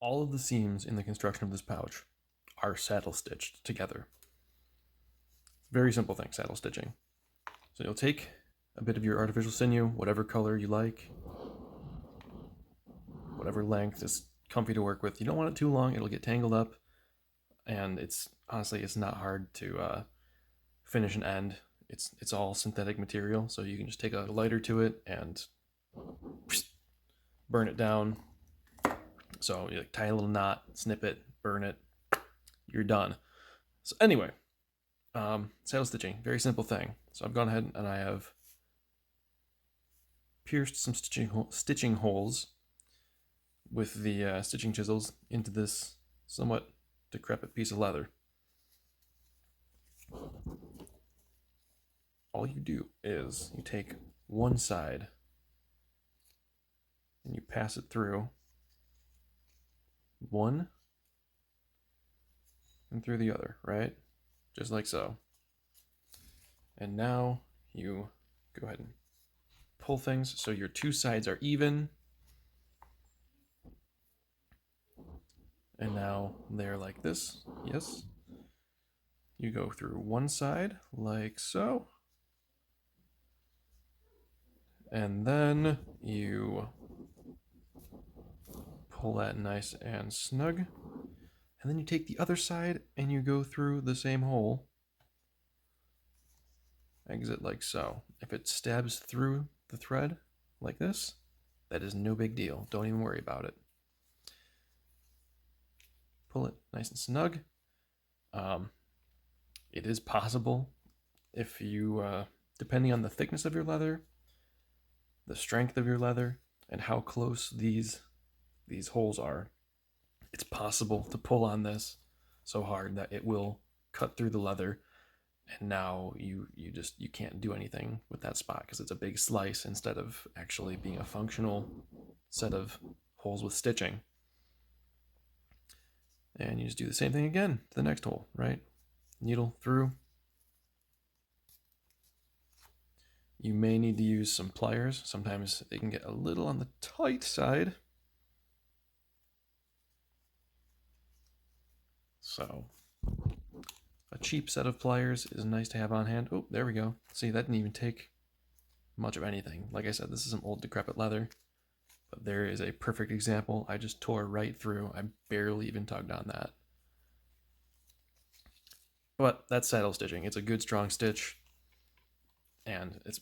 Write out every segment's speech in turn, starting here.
all of the seams in the construction of this pouch are saddle stitched together. Very simple thing, saddle stitching. So you'll take a bit of your artificial sinew, whatever color you like, whatever length is comfy to work with. You don't want it too long, it'll get tangled up, and it's honestly, it's not hard to finish an end. It's all synthetic material, so you can just take a lighter to it and burn it down. So you tie a little knot, snip it, burn it, you're done. So anyway, saddle stitching, very simple thing. So I've gone ahead and I have pierced some stitching holes with the stitching chisels into this somewhat decrepit piece of leather. All you do is you take one side and you pass it through one and through the other, right? Just like so. And now you go ahead and pull things so your two sides are even. And now they're like this, yes. You go through one side like so. And then you pull that nice and snug. And then you take the other side and you go through the same hole. Exit like so. If it stabs through the thread like this, that is no big deal. Don't even worry about it. Pull it nice and snug. It is possible if you, depending on the thickness of your leather, the strength of your leather, and how close these holes are, it's possible to pull on this so hard that it will cut through the leather, and now you can't do anything with that spot because it's a big slice instead of actually being a functional set of holes with stitching. And you just do the same thing again to the next hole, right? Needle through. You may need to use some pliers. Sometimes they can get a little on the tight side. So a cheap set of pliers is nice to have on hand. Oh, there we go. See, that didn't even take much of anything. Like I said, this is some old decrepit leather, but there is a perfect example. I just tore right through. I barely even tugged on that. But that's saddle stitching. It's a good strong stitch, and it's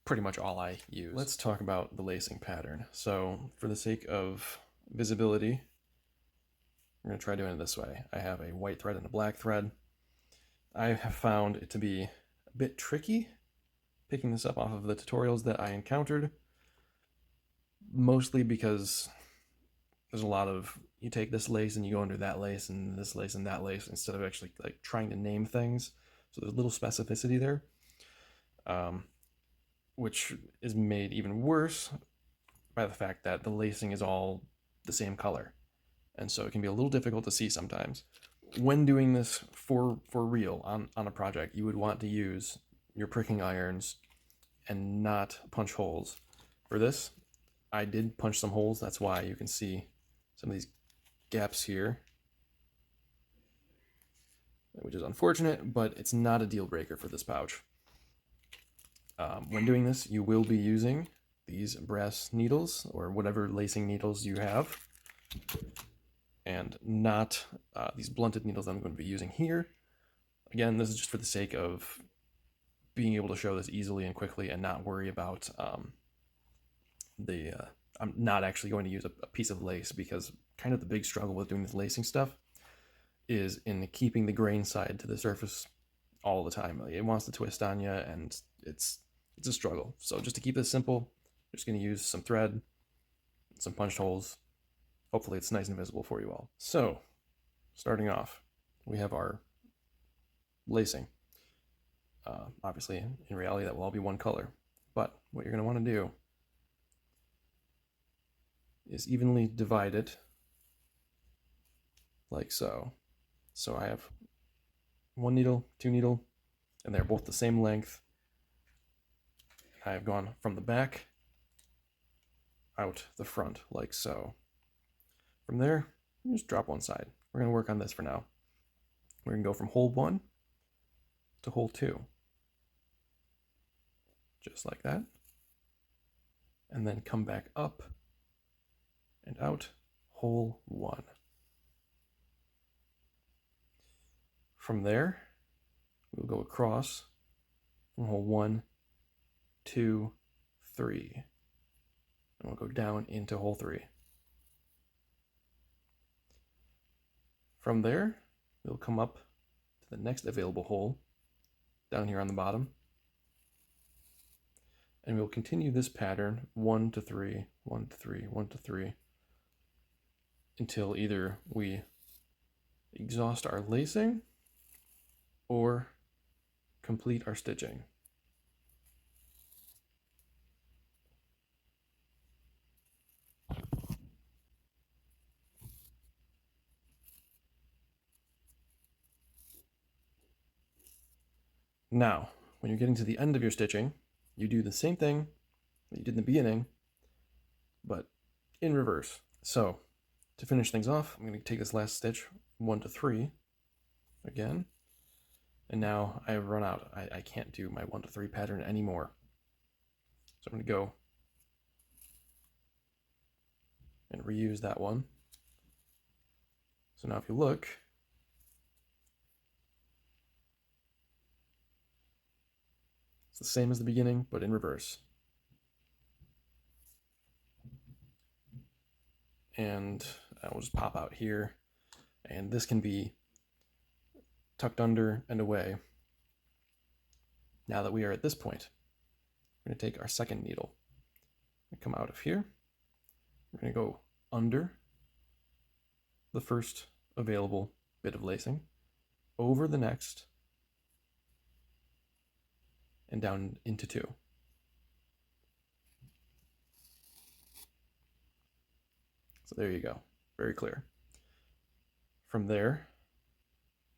pretty much all I use. Let's talk about the lacing pattern. So for the sake of visibility, I'm going to try doing it this way. I have a white thread and a black thread. I have found it to be a bit tricky picking this up off of the tutorials that I encountered, mostly because there's a lot of, you take this lace and you go under that lace and this lace and that lace instead of actually like trying to name things. So there's a little specificity there, which is made even worse by the fact that the lacing is all the same color. And so it can be a little difficult to see sometimes. When doing this for real on a project, you would want to use your pricking irons and not punch holes. For this, I did punch some holes. That's why you can see some of these gaps here, which is unfortunate, but it's not a deal breaker for this pouch. When doing this, you will be using these brass needles or whatever lacing needles you have, and not these blunted needles I'm going to be using here. Again, this is just for the sake of being able to show this easily and quickly and not worry about I'm not actually going to use a piece of lace, because kind of the big struggle with doing this lacing stuff is in keeping the grain side to the surface all the time. It wants to twist on you, and it's a struggle. So just to keep this simple, I'm just going to use some thread, some punched holes. Hopefully it's nice and visible for you all. So starting off, we have our lacing. Obviously, in reality, that will all be one color. But what you're going to want to do is evenly divide it like so. So I have one needle, two needle, and they're both the same length. I have gone from the back out the front like so. From there, just drop one side. We're going to work on this for now. We're going to go from hole 1 to hole 2. Just like that. And then come back up and out hole 1. From there, we'll go across from hole 1, 2, 3. And we'll go down into hole 3. From there, we'll come up to the next available hole down here on the bottom. And we'll continue this pattern 1 to 3, 1 to 3, 1 to 3 until either we exhaust our lacing or complete our stitching. Now, when you're getting to the end of your stitching, you do the same thing that you did in the beginning, but in reverse. So, to finish things off, I'm going to take this last stitch, 1 to 3, again, and now I've run out. I can't do my 1 to 3 pattern anymore. So I'm going to go and reuse that one. So now if you look, it's the same as the beginning, but in reverse. And I will just pop out here, and this can be tucked under and away. Now that we are at this point, we're going to take our second needle and come out of here. We're going to go under the first available bit of lacing, over the next, and down into 2. So there you go, very clear. From there,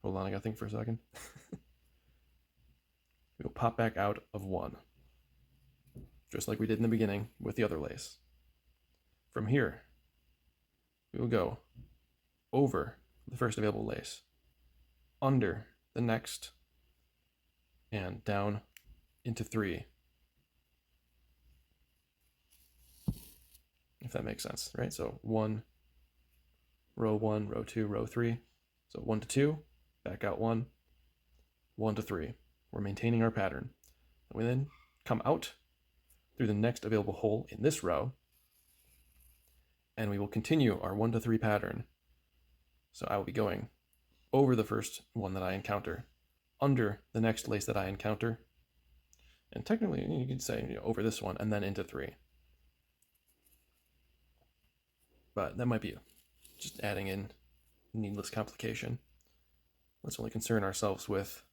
hold on, I gotta think for a second. We'll pop back out of 1, just like we did in the beginning with the other lace. From here, we will go over the first available lace, under the next, and down into 3. If that makes sense, right? So 1, row 2, row 3. So 1 to 2, back out 1, 1 to 3. We're maintaining our pattern. We then come out through the next available hole in this row, and we will continue our 1 to 3 pattern. So I will be going over the first one that I encounter, under the next lace that I encounter, and technically you could say over this one and then into 3. But that might be just adding in needless complication. Let's only concern ourselves with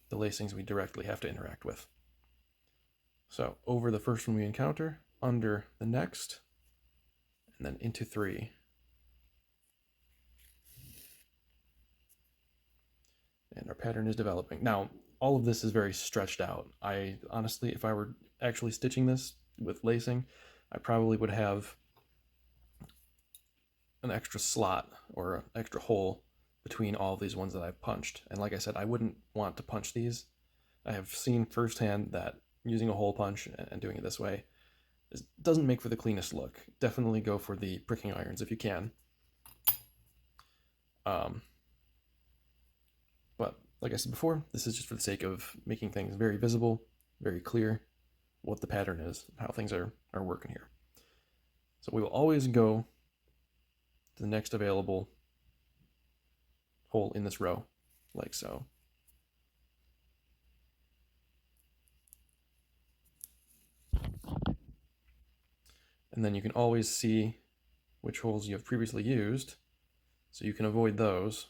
the lacings we directly have to interact with. So over the first one we encounter, under the next, and then into 3. And our pattern is developing. Now, all of this is very stretched out. I honestly, if I were actually stitching this with lacing, I probably would have an extra slot or an extra hole between all of these ones that I've punched. And like I said, I wouldn't want to punch these. I have seen firsthand that using a hole punch and doing it this way doesn't make for the cleanest look. Definitely go for the pricking irons if you can. But like I said before, this is just for the sake of making things very visible, very clear what the pattern is, how things are working here. So we will always go to the next available hole in this row, like so. And then you can always see which holes you have previously used, so you can avoid those.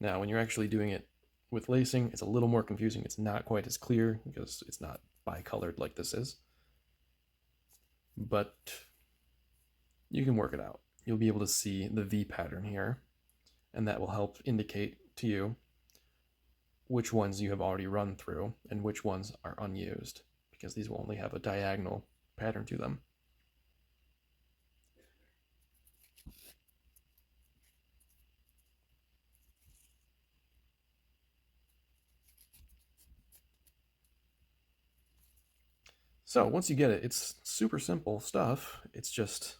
Now, when you're actually doing it with lacing, it's a little more confusing. It's not quite as clear because it's not bicolored like this is. But you can work it out. You'll be able to see the V pattern here, and that will help indicate to you which ones you have already run through and which ones are unused, because these will only have a diagonal pattern to them. So once you get it, it's super simple stuff. It's just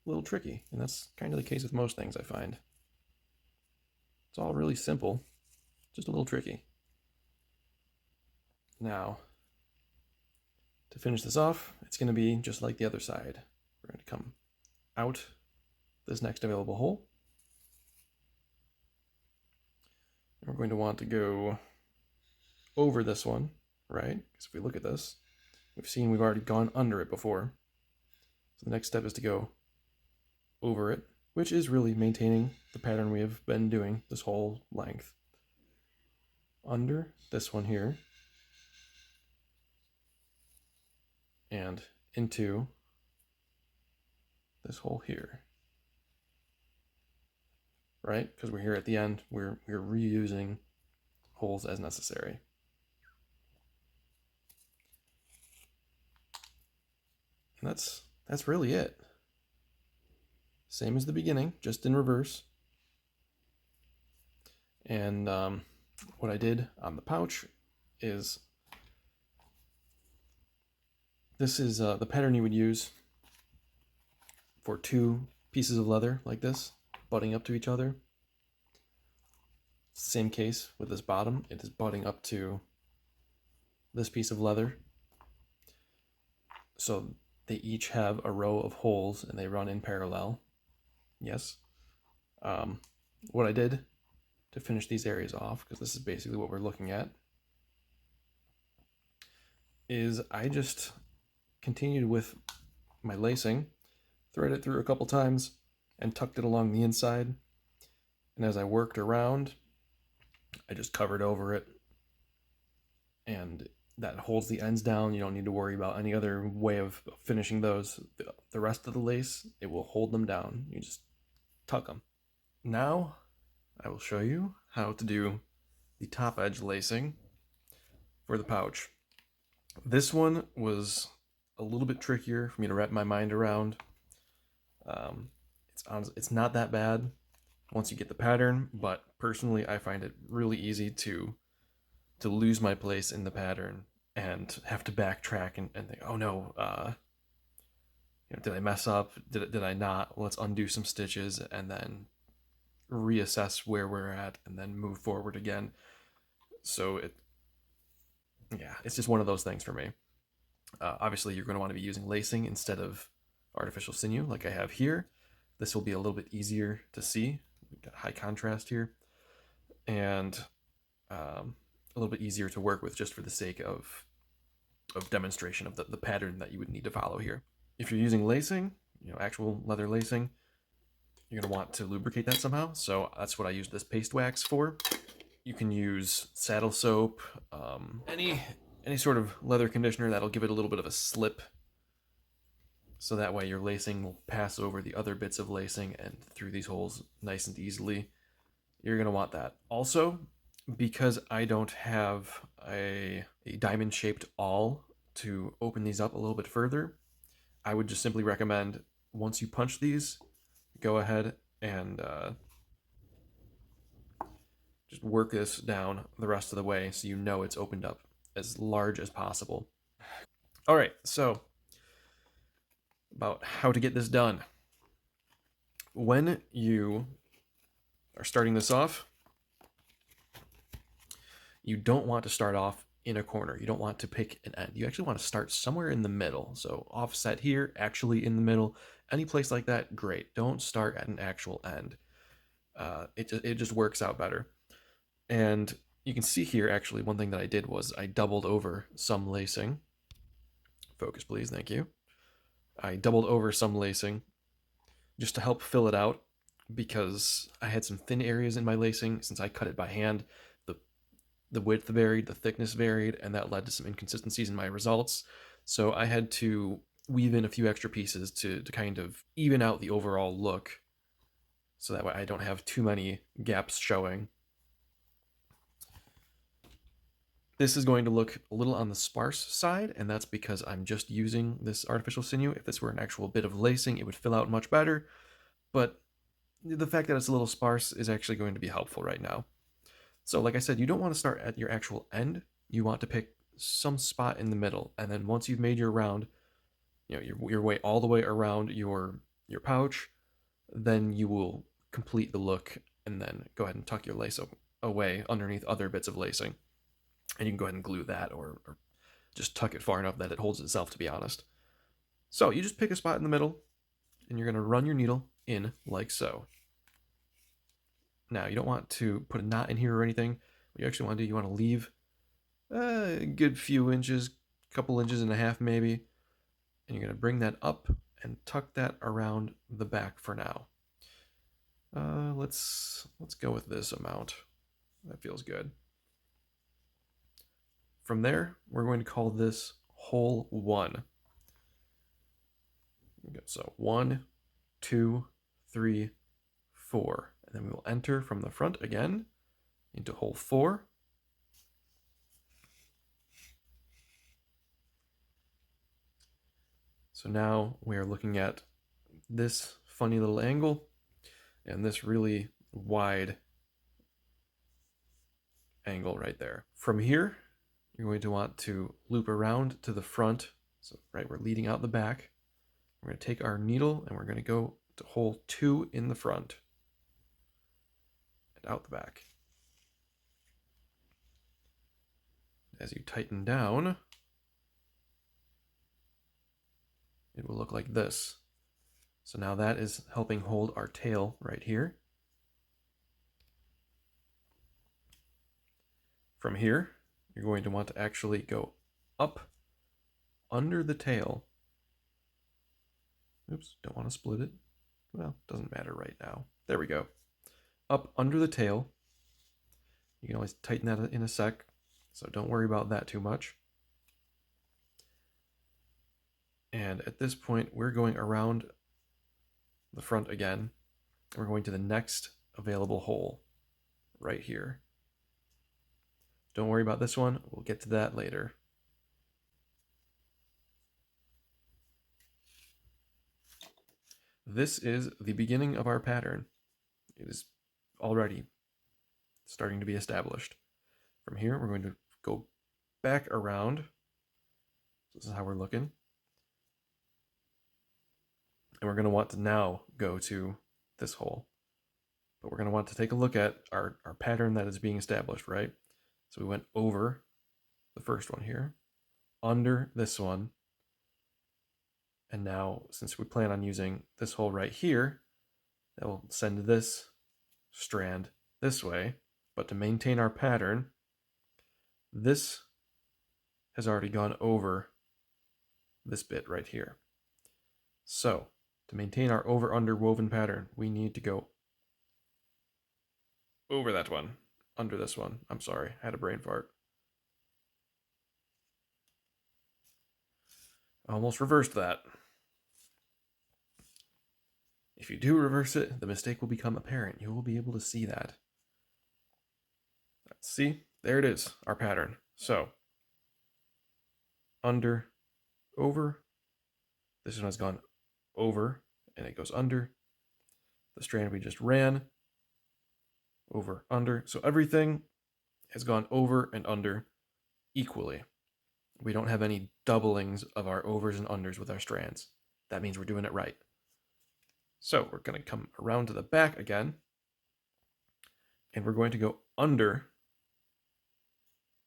a little tricky, and that's kind of the case with most things I find. It's all really simple, just a little tricky. Now, to finish this off, it's going to be just like the other side. We're going to come out this next available hole. And we're going to want to go over this one, right? Because if we look at this, we've already gone under it before. So the next step is to go over it, which is really maintaining the pattern we have been doing this whole length. Under this one here, and into this hole here, right? Because we're here at the end, we're reusing holes as necessary. And that's really it. Same as the beginning, just in reverse. And what I did on the pouch is, this is the pattern you would use for two pieces of leather like this, butting up to each other. Same case with this bottom, it is butting up to this piece of leather. So they each have a row of holes and they run in parallel. Yes. What I did to finish these areas off, because this is basically what we're looking at, is I just continued with my lacing, threaded it through a couple times, and tucked it along the inside. And as I worked around, I just covered over it, and that holds the ends down. You don't need to worry about any other way of finishing those. The rest of the lace, it will hold them down. You just tuck them. Now I will show you how to do the top edge lacing for the pouch. This one was a little bit trickier for me to wrap my mind around. It's not that bad once you get the pattern, but personally I find it really easy to lose my place in the pattern and have to backtrack and think, oh no, did I mess up? Did I not? Let's undo some stitches and then reassess where we're at and then move forward again. So it's just one of those things for me. Obviously, you're going to want to be using lacing instead of artificial sinew like I have here. This will be a little bit easier to see. We've got high contrast here, and a little bit easier to work with just for the sake of demonstration of the pattern that you would need to follow here. If you're using lacing, actual leather lacing, you're going to want to lubricate that somehow. So that's what I use this paste wax for. You can use saddle soap, any sort of leather conditioner that'll give it a little bit of a slip, so that way your lacing will pass over the other bits of lacing and through these holes nice and easily. You're going to want that. Also, because I don't have a diamond shaped awl to open these up a little bit further, I would just simply recommend, once you punch these, go ahead and just work this down the rest of the way so you know it's opened up as large as possible. All right, so about how to get this done. When you are starting this off, you don't want to start off in a corner. You don't want to pick an end. You actually want to start somewhere in the middle. So offset here, actually in the middle. Any place like that, great. Don't start at an actual end. It just works out better. And you can see here, actually, one thing that I did was I doubled over some lacing. Focus, please. Thank you. I doubled over some lacing just to help fill it out, because I had some thin areas in my lacing. Since I cut it by hand, the width varied, the thickness varied, and that led to some inconsistencies in my results. So I had to weave in a few extra pieces to kind of even out the overall look, so that way I don't have too many gaps showing. This is going to look a little on the sparse side, and that's because I'm just using this artificial sinew. If this were an actual bit of lacing, it would fill out much better, but the fact that it's a little sparse is actually going to be helpful right now. So like I said, you don't want to start at your actual end. You want to pick some spot in the middle, and then once you've made your round, your way all the way around your pouch, then you will complete the look, and then go ahead and tuck your lace away underneath other bits of lacing, and you can go ahead and glue that, or just tuck it far enough that it holds itself, to be honest. So you just pick a spot in the middle, and you're going to run your needle in like so. Now, you don't want to put a knot in here or anything. What you actually want to do, you want to leave a good few inches, couple inches and a half maybe, and you're going to bring that up and tuck that around the back for now. Let's go with this amount. That feels good. From there, we're going to call this hole 1. So 1, 2, 3, 4. And then we will enter from the front again into hole 4. So now we are looking at this funny little angle and this really wide angle right there. From here, you're going to want to loop around to the front. So right, we're leading out the back. We're going to take our needle and we're going to go to hole 2 in the front and out the back. As you tighten down, it will look like this. So now that is helping hold our tail right here. From here, you're going to want to actually go up under the tail. Oops, don't want to split it. Well, doesn't matter right now. There we go. Up under the tail. You can always tighten that in a sec, so don't worry about that too much. And at this point, we're going around the front again. We're going to the next available hole right here. Don't worry about this one. We'll get to that later. This is the beginning of our pattern. It is already starting to be established. From here, we're going to go back around. This is how we're looking. And we're going to want to now go to this hole. But we're going to want to take a look at our pattern that is being established, right? So we went over the first one here, under this one, and now since we plan on using this hole right here, that will send this strand this way. But to maintain our pattern, this has already gone over this bit right here. So to maintain our over-under woven pattern, we need to go over that one, under this one. I'm sorry, I had a brain fart. I almost reversed that. If you do reverse it, the mistake will become apparent. You will be able to see that. See, there it is, our pattern. So, under, over. This one has gone over, and it goes under. The strand we just ran, over, under. So everything has gone over and under equally. We don't have any doublings of our overs and unders with our strands. That means we're doing it right. So we're going to come around to the back again, and we're going to go under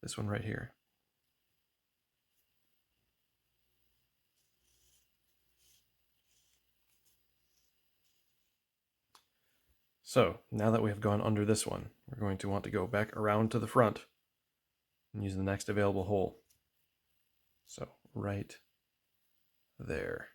this one right here. So now that we have gone under this one, we're going to want to go back around to the front and use the next available hole. So right there.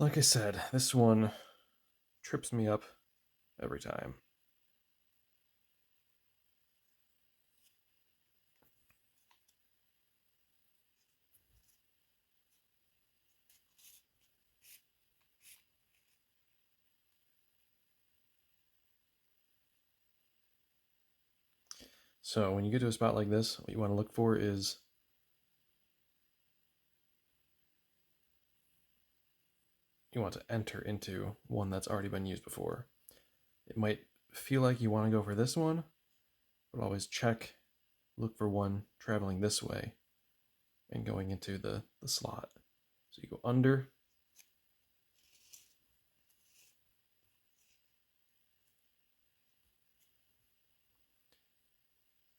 Like I said, this one trips me up every time. So when you get to a spot like this, what you want to look for is you want to enter into one that's already been used before. It might feel like you want to go for this one, but always check, look for one traveling this way and going into the slot. So you go under,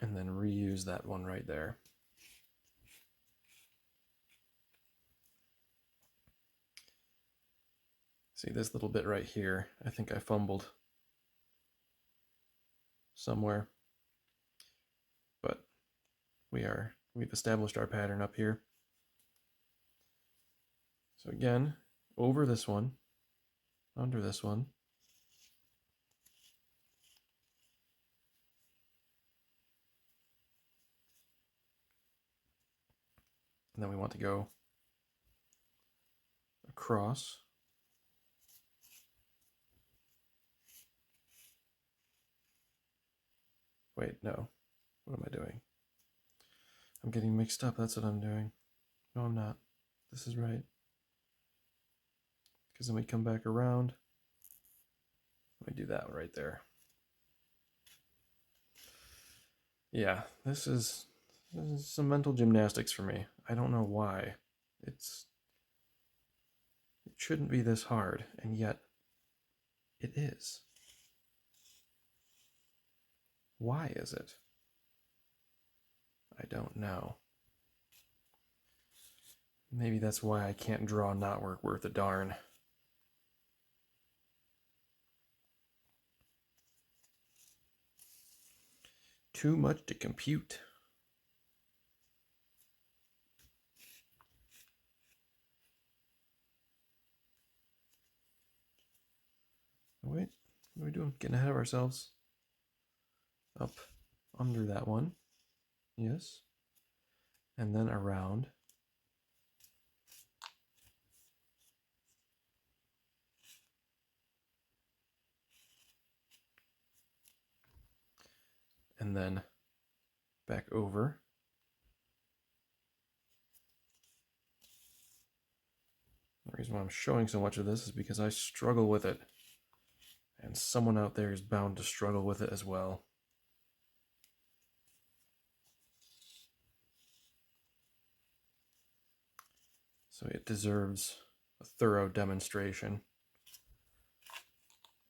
and then reuse that one right there. See this little bit right here, I think I fumbled somewhere, but we've established our pattern up here. So again, over this one, under this one, and then we want to go across. Wait, no. What am I doing? I'm getting mixed up. That's what I'm doing. No, I'm not. This is right. Because then we come back around. Let me do that right there. Yeah, this is some mental gymnastics for me. I don't know why. It shouldn't be this hard, and yet it is. Why is it? I don't know. Maybe that's why I can't draw knotwork worth a darn. Too much to compute. Wait, what are we doing? Getting ahead of ourselves. Up under that one. Yes. And then around. And then back over. The reason why I'm showing so much of this is because I struggle with it. And someone out there is bound to struggle with it as well. So it deserves a thorough demonstration,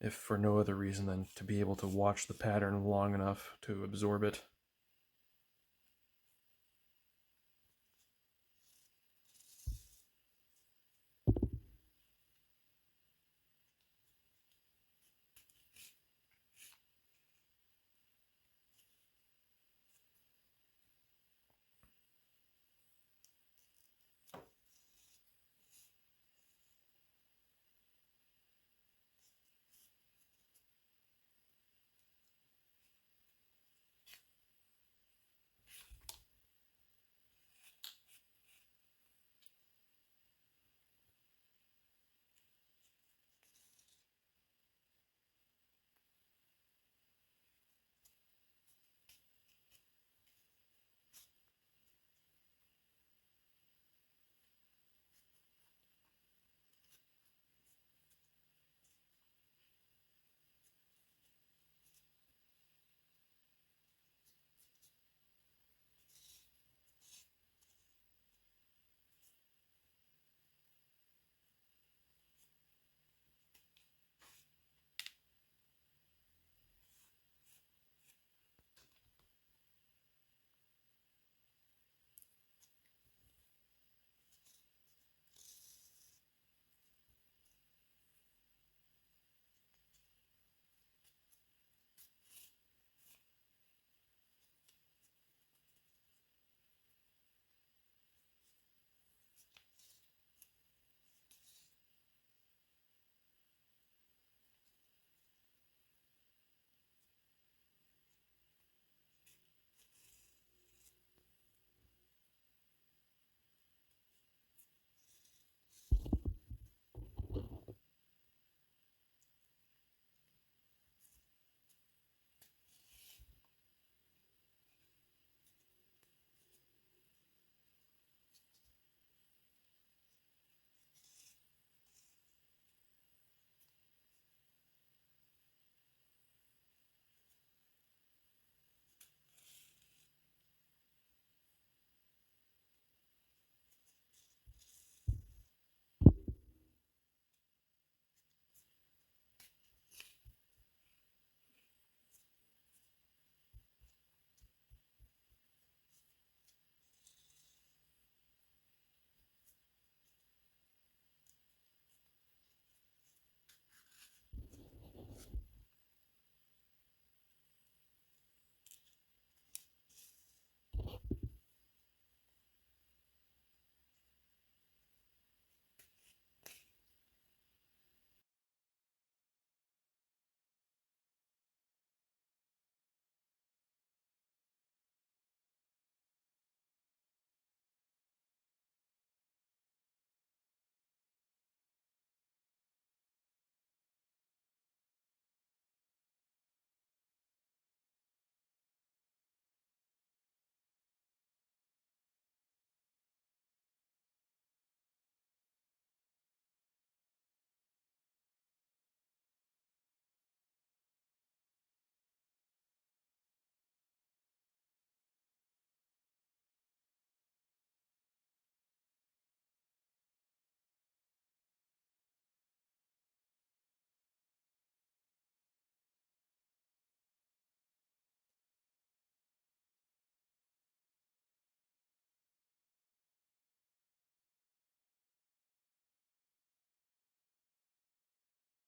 if for no other reason than to be able to watch the pattern long enough to absorb it.